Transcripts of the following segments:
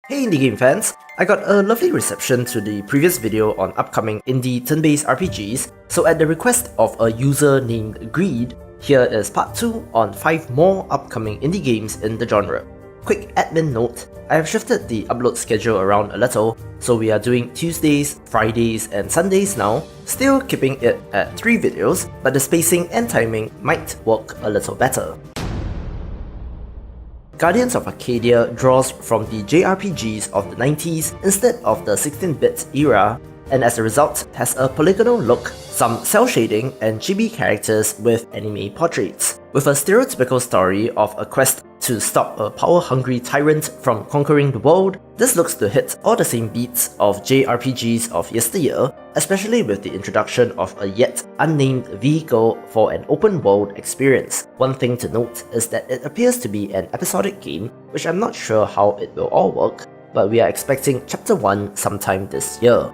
Hey indie game fans! I got a lovely reception to the previous video on upcoming indie turn-based RPGs, so at the request of a user named Greed, here is part 2 on 5 more upcoming indie games in the genre. Quick admin note, I have shifted the upload schedule around a little, so we are doing Tuesdays, Fridays and Sundays now, still keeping it at 3 videos, but the spacing and timing might work a little better. Guardians of Arcadia draws from the JRPGs of the 90s instead of the 16-bit era, and as a result has a polygonal look, some cel shading and chibi characters with anime portraits. With a stereotypical story of a quest to stop a power-hungry tyrant from conquering the world, this looks to hit all the same beats of JRPGs of yesteryear, especially with the introduction of a yet unnamed vehicle for an open-world experience. One thing to note is that it appears to be an episodic game, which I'm not sure how it will all work, but we are expecting Chapter 1 sometime this year.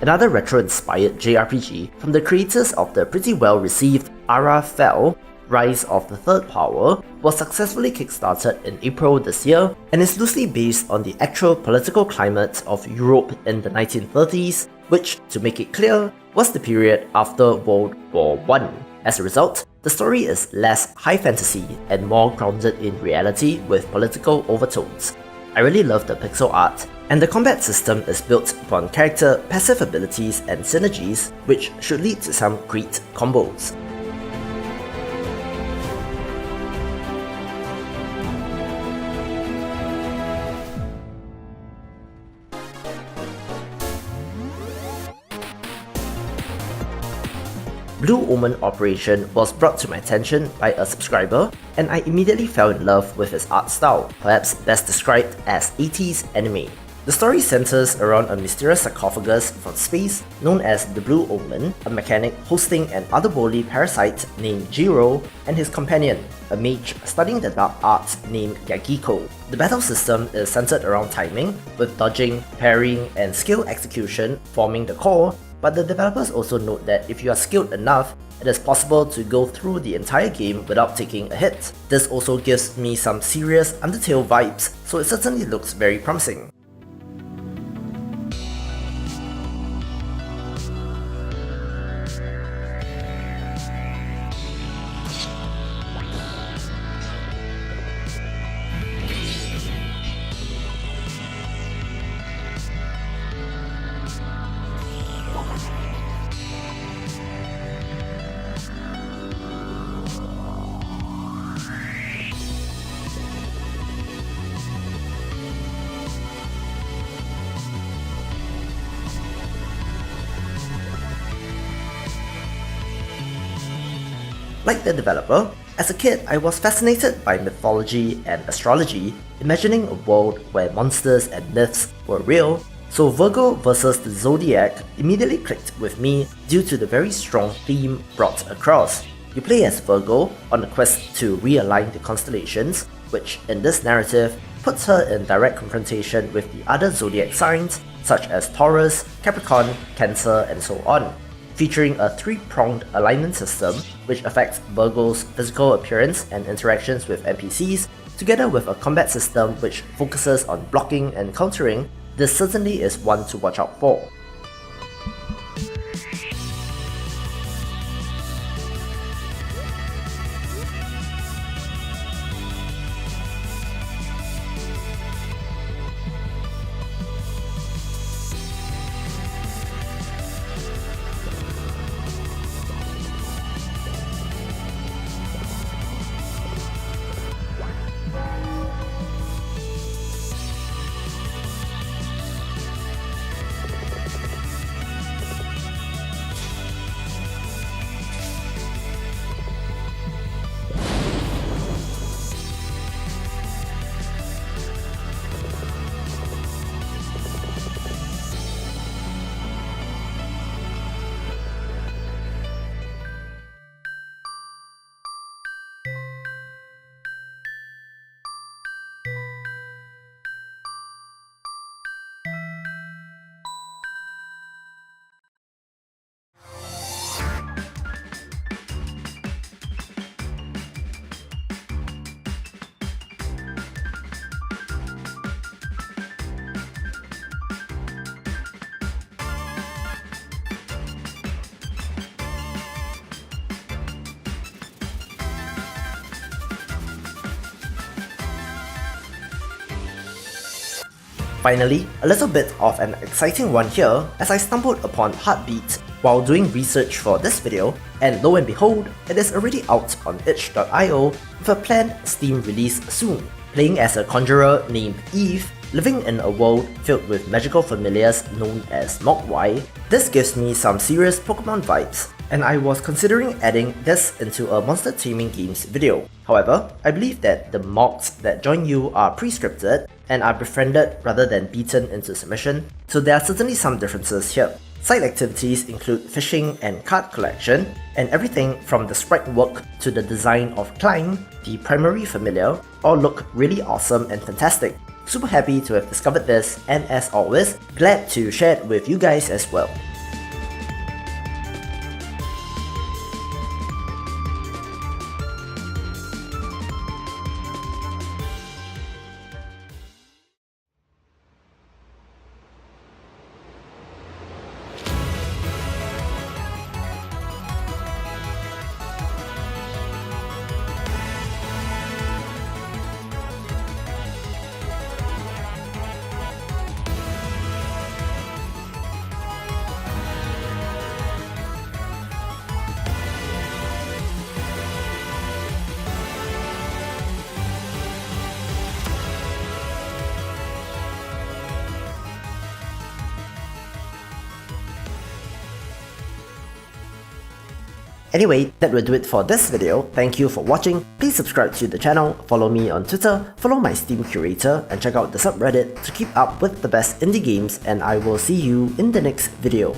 Another retro-inspired JRPG from the creators of the pretty well-received Arcadia, Rise of the Third Power, was successfully kickstarted in April this year and is loosely based on the actual political climate of Europe in the 1930s, which, to make it clear, was the period after World War I. As a result, the story is less high fantasy and more grounded in reality with political overtones. I really love the pixel art, and the combat system is built upon character passive abilities and synergies, which should lead to some great combos. Blue Omen Operation was brought to my attention by a subscriber, and I immediately fell in love with its art style, perhaps best described as 80s anime. The story centers around a mysterious sarcophagus from space known as the Blue Omen, a mechanic hosting an otherworldly parasite named Jiro, and his companion, a mage studying the dark arts named Yagiko. The battle system is centered around timing, with dodging, parrying, and skill execution forming the core, but the developers also note that if you are skilled enough, it is possible to go through the entire game without taking a hit. This also gives me some serious Undertale vibes, so it certainly looks very promising. Like the developer, as a kid I was fascinated by mythology and astrology, imagining a world where monsters and myths were real, so Virgo vs the Zodiac immediately clicked with me due to the very strong theme brought across. You play as Virgo on a quest to realign the constellations, which in this narrative puts her in direct confrontation with the other zodiac signs such as Taurus, Capricorn, Cancer and so on, featuring a 3-pronged alignment system which affects Virgo's physical appearance and interactions with NPCs, together with a combat system which focuses on blocking and countering. This certainly is one to watch out for. Finally, a little bit of an exciting one here as I stumbled upon Heartbeat while doing research for this video, and lo and behold, it is already out on itch.io with a planned Steam release soon. Playing as a conjurer named Eve, living in a world filled with magical familiars known as Mogwai, this gives me some serious Pokemon vibes, and I was considering adding this into a monster taming games video. However, I believe that the mobs that join you are pre-scripted and are befriended rather than beaten into submission, so there are certainly some differences here. Side activities include fishing and card collection, and everything from the sprite work to the design of Climb, the primary familiar, all look really awesome and fantastic. Super happy to have discovered this, and as always, glad to share it with you guys as well. Anyway, that will do it for this video. Thank you for watching. Please subscribe to the channel, follow me on Twitter, follow my Steam curator, and check out the subreddit to keep up with the best indie games, and I will see you in the next video.